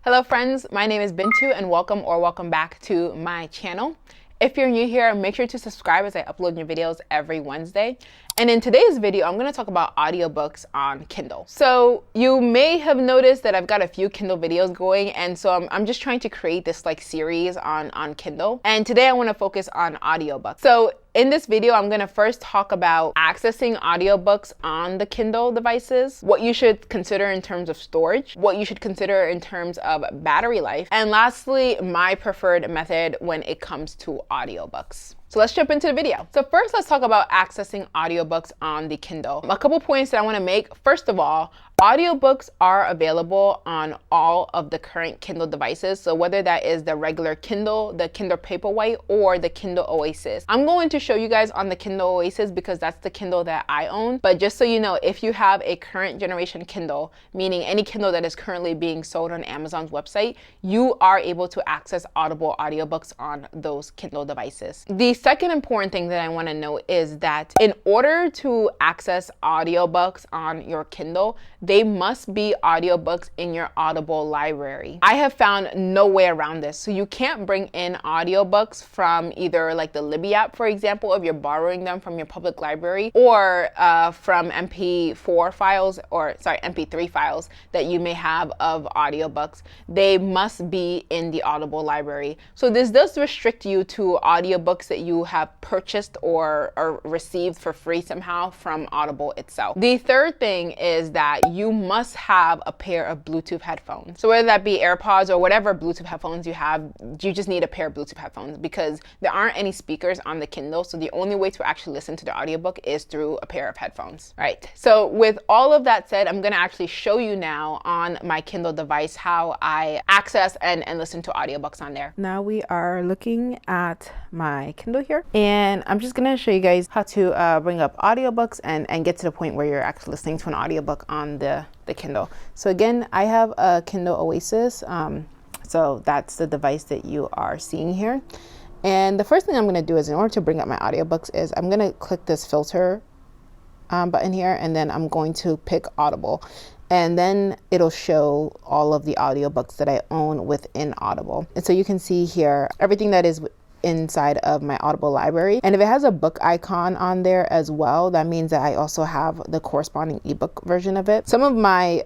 Hello friends, my name is Bintou and welcome back to my channel. If you're new here, make sure to subscribe as I upload new videos every Wednesday. And in today's video, I'm going to talk about audiobooks on Kindle. So you may have noticed that I've got a few Kindle videos going, and so I'm just trying to create this series on Kindle. And today I want to focus on audiobooks. So in this video, I'm going to first talk about accessing audiobooks on the Kindle devices, what you should consider in terms of storage, what you should consider in terms of battery life, and lastly, my preferred method when it comes to audiobooks. So let's jump into the video. So first, let's talk about accessing audiobooks on the Kindle. A couple points that I want to make. First of all, audiobooks are available on all of the current Kindle devices. So whether that is the regular Kindle, the Kindle Paperwhite, or the Kindle Oasis. I'm going to show you guys on the Kindle Oasis because that's the Kindle that I own. But just so you know, if you have a current generation Kindle, meaning any Kindle that is currently being sold on Amazon's website, you are able to access Audible audiobooks on those Kindle devices. The second important thing that I want to note is that in order to access audiobooks on your Kindle, they must be audiobooks in your Audible library. I have found no way around this. So you can't bring in audiobooks from either the Libby app, for example, if you're borrowing them from your public library, or from MP3 files that you may have of audiobooks. They must be in the Audible library. So this does restrict you to audiobooks that you have purchased or received for free somehow from Audible itself. The third thing is that you must have a pair of Bluetooth headphones. So whether that be AirPods or whatever Bluetooth headphones you have, you just need a pair of Bluetooth headphones because there aren't any speakers on the Kindle. So the only way to actually listen to the audiobook is through a pair of headphones. Right. So with all of that said, I'm going to actually show you now on my Kindle device how I access and listen to audiobooks on there. Now we are looking at my Kindle here, and I'm just going to show you guys how to bring up audiobooks and get to the point where you're actually listening to an audiobook on the Kindle. So again, I have a Kindle Oasis. So that's the device that you are seeing here. And the first thing I'm going to do is, in order to bring up my audiobooks, is I'm going to click this filter button here, and then I'm going to pick Audible. And then it'll show all of the audiobooks that I own within Audible. And so you can see here everything that is inside of my Audible library. And if it has a book icon on there as well, that means that I also have the corresponding ebook version of it. Some of my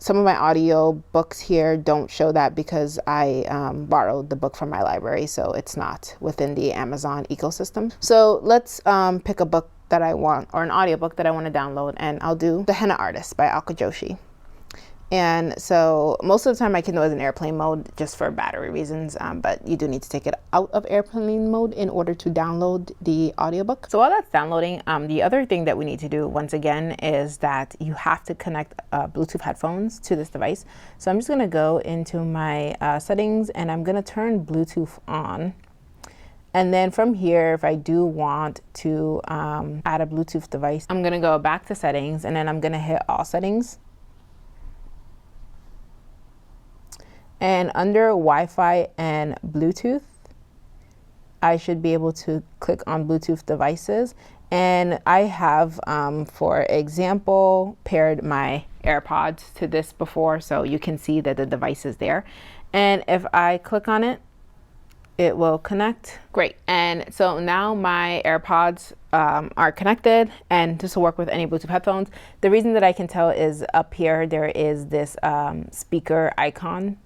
some of my audio books here don't show that because I borrowed the book from my library, so it's not within the Amazon ecosystem. So let's pick a book that I want, or an audiobook that I want to download, and I'll do The Henna Artist by Alka Joshi. And so most of the time my Kindle is in airplane mode just for battery reasons, but you do need to take it out of airplane mode in order to download the audiobook. So while that's downloading, the other thing that we need to do once again is that you have to connect Bluetooth headphones to this device. So I'm just going to go into my settings, and I'm going to turn Bluetooth on. And then from here, if I do want to add a Bluetooth device, I'm going to go back to settings, and then I'm going to hit all settings. And under Wi-Fi and Bluetooth, I should be able to click on Bluetooth devices. And I have, for example, paired my AirPods to this before, so you can see that the device is there. And if I click on it, it will connect. Great. And so now my AirPods are connected, and this will work with any Bluetooth headphones. The reason that I can tell is up here there is this speaker icon.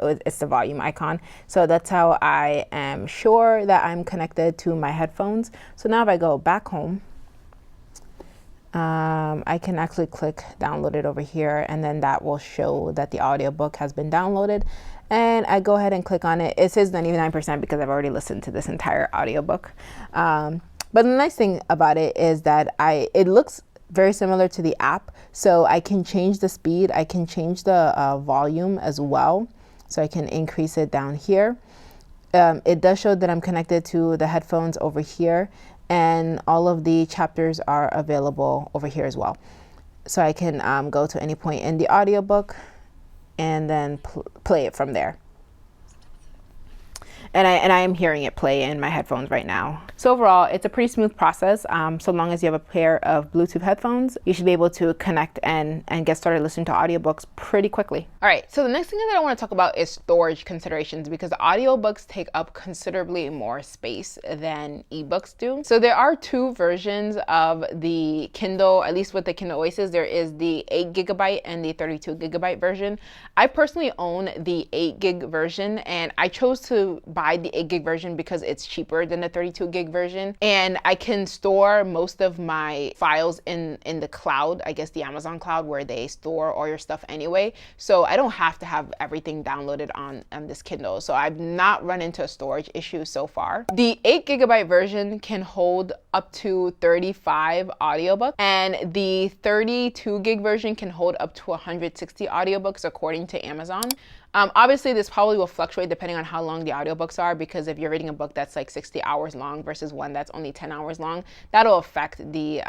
It's the volume icon. So that's how I am sure that I'm connected to my headphones. So now if I go back home, I can actually click download it over here, and then that will show that the audiobook has been downloaded. And I go ahead and click on it. It says 99% because I've already listened to this entire audiobook. But the nice thing about it is that it looks very similar to the app. So I can change the speed. I can change the volume as well. So I can increase it down here. It does show that I'm connected to the headphones over here, and all of the chapters are available over here as well. So I can go to any point in the audiobook and then play it from there. and I am hearing it play in my headphones right now. So overall, it's a pretty smooth process. So long as you have a pair of Bluetooth headphones, you should be able to connect and get started listening to audiobooks pretty quickly. All right, so the next thing that I want to talk about is storage considerations, because audiobooks take up considerably more space than ebooks do. So there are two versions of the Kindle, at least with the Kindle Oasis. There is the 8GB and the 32GB version. I personally own the 8GB version, and I chose to buy the 8GB version because it's cheaper than the 32GB version, and I can store most of my files in the cloud, I guess the Amazon cloud, where they store all your stuff anyway. So I don't have to have everything downloaded on this Kindle. So I've not run into a storage issue so far. The 8GB version can hold up to 35 audiobooks, and the 32GB version can hold up to 160 audiobooks according to Amazon. Obviously, this probably will fluctuate depending on how long the audiobooks are, because if you're reading a book that's like 60 hours long versus one that's only 10 hours long, that'll affect the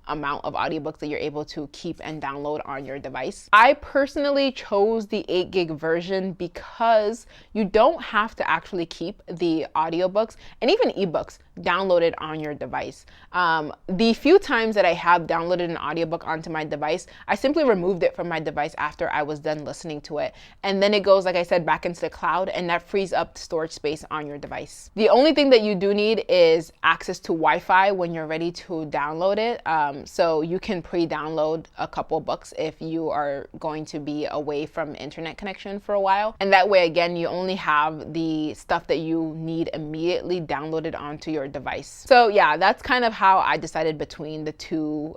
amount of audiobooks that you're able to keep and download on your device. I personally chose the 8GB version because you don't have to actually keep the audiobooks and even ebooks downloaded on your device. The few times that I have downloaded an audiobook onto my device, I simply removed it from my device after I was done listening to it. And then it goes, like I said, back into the cloud, and that frees up storage space on your device. The only thing that you do need is access to Wi-Fi when you're ready to download it. So you can pre-download a couple books if you are going to be away from internet connection for a while. And that way, again, you only have the stuff that you need immediately downloaded onto your device. So yeah, that's kind of how I decided between the two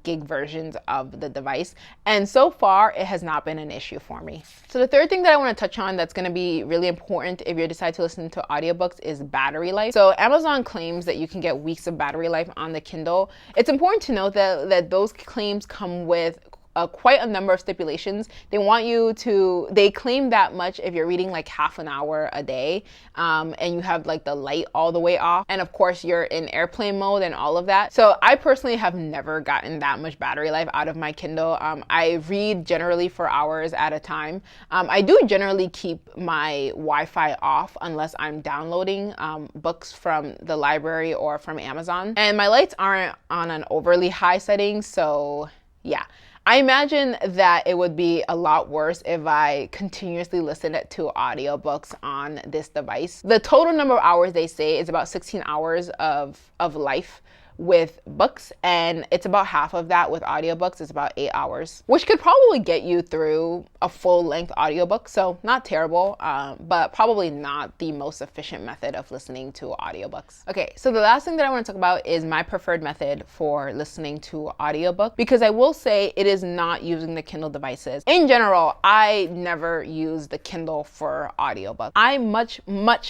gig versions of the device. And so far, it has not been an issue for me. So the third thing that I want to touch on that's going to be really important if you decide to listen to audiobooks is battery life. So Amazon claims that you can get weeks of battery life on the Kindle. It's important to note that those claims come with quite a number of stipulations. They claim that much if you're reading like half an hour a day, and you have like the light all the way off, and of course you're in airplane mode and all of that. So I personally have never gotten that much battery life out of my Kindle. I read generally for hours at a time. I do generally keep my Wi-Fi off unless I'm downloading books from the library or from Amazon, and my lights aren't on an overly high setting, so yeah. I imagine that it would be a lot worse if I continuously listened to audiobooks on this device. The total number of hours they say is about 16 hours of life with books, and it's about half of that with audiobooks. It's about 8 hours, which could probably get you through a full-length audiobook. So not terrible, but probably not the most efficient method of listening to audiobooks. Okay, so the last thing that I want to talk about is my preferred method for listening to audiobook, because I will say it is not using the Kindle devices. In general, I never use the Kindle for audiobook. I much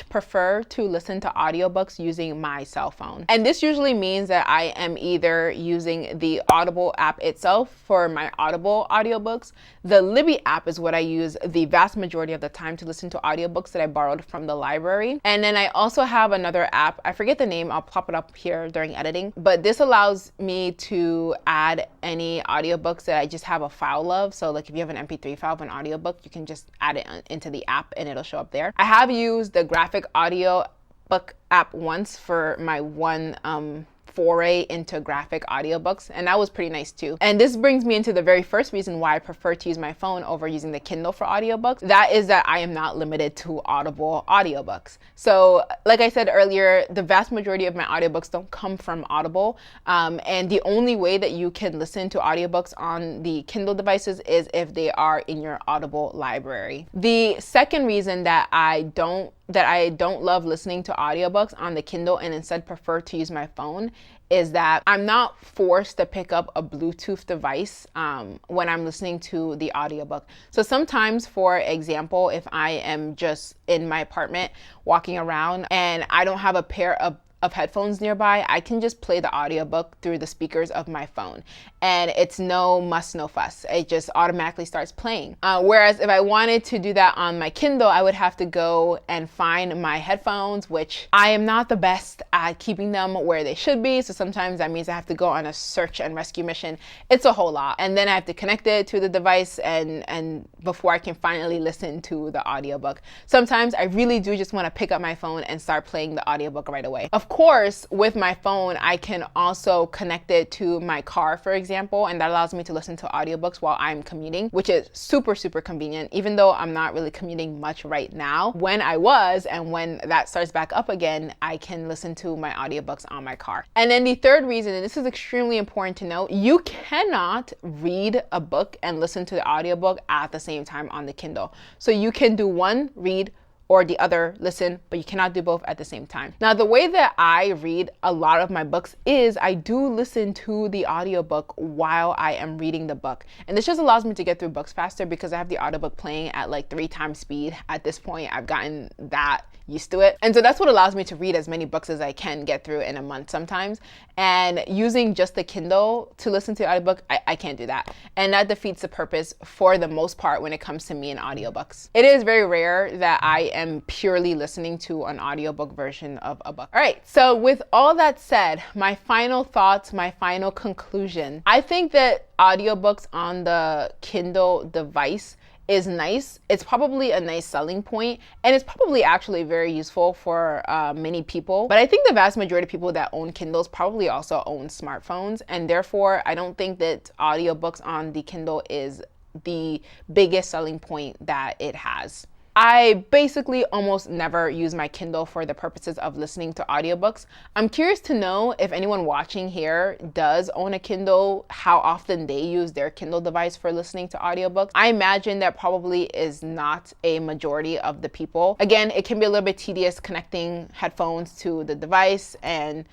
prefer to listen to audiobooks using my cell phone, and this usually means that I am either using the Audible app itself for my Audible audiobooks. The Libby app is what I use the vast majority of the time to listen to audiobooks that I borrowed from the library. And then I also have another app, I forget the name, I'll pop it up here during editing, but this allows me to add any audiobooks that I just have a file of. So like if you have an MP3 file of an audiobook, you can just add it into the app and it'll show up there. I have used the graphic audio book app once for my one foray into graphic audiobooks, and that was pretty nice too. And this brings me into the very first reason why I prefer to use my phone over using the Kindle for audiobooks. That is that I am not limited to Audible audiobooks. So like I said earlier, the vast majority of my audiobooks don't come from Audible, and the only way that you can listen to audiobooks on the Kindle devices is if they are in your Audible library. The second reason that I don't love listening to audiobooks on the Kindle and instead prefer to use my phone is that I'm not forced to pick up a Bluetooth device when I'm listening to the audiobook. So sometimes, for example, if I am just in my apartment walking around and I don't have a pair of of headphones nearby, I can just play the audiobook through the speakers of my phone. And it's no muss, no fuss. It just automatically starts playing. Whereas if I wanted to do that on my Kindle, I would have to go and find my headphones, which I am not the best at keeping them where they should be. So sometimes that means I have to go on a search and rescue mission. It's a whole lot. And then I have to connect it to the device and before I can finally listen to the audiobook. Sometimes I really do just want to pick up my phone and start playing the audiobook right away. Of course, with my phone, I can also connect it to my car, for example, and that allows me to listen to audiobooks while I'm commuting, which is super, super convenient, even though I'm not really commuting much right now. When I was, and when that starts back up again, I can listen to my audiobooks on my car. And then the third reason, and this is extremely important to note, you cannot read a book and listen to the audiobook at the same time on the Kindle. So you can do one, read, or the other, listen, but you cannot do both at the same time. Now, the way that I read a lot of my books is I do listen to the audiobook while I am reading the book. And this just allows me to get through books faster because I have the audiobook playing at like 3 times speed. At this point, I've gotten that used to it. And so that's what allows me to read as many books as I can get through in a month sometimes. And using just the Kindle to listen to the audiobook, I can't do that. And that defeats the purpose for the most part when it comes to me and audiobooks. It is very rare that I am purely listening to an audiobook version of a book. All right, so with all that said, my final thoughts, my final conclusion, I think that audiobooks on the Kindle device is nice. It's probably a nice selling point, and it's probably actually very useful for many people. But I think the vast majority of people that own Kindles probably also own smartphones, and therefore I don't think that audiobooks on the Kindle is the biggest selling point that it has. I basically almost never use my Kindle for the purposes of listening to audiobooks. I'm curious to know if anyone watching here does own a Kindle, how often they use their Kindle device for listening to audiobooks. I imagine that probably is not a majority of the people. Again, it can be a little bit tedious connecting headphones to the device and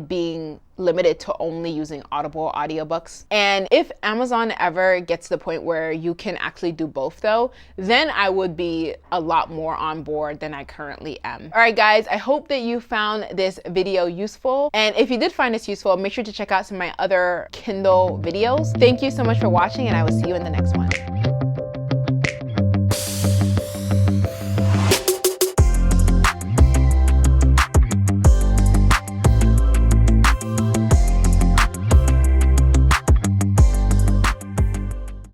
being limited to only using Audible audiobooks. And if Amazon ever gets to the point where you can actually do both though, then I would be a lot more on board than I currently am. All right, guys, I hope that you found this video useful. And if you did find this useful, make sure to check out some of my other Kindle videos. Thank you so much for watching, and I will see you in the next one.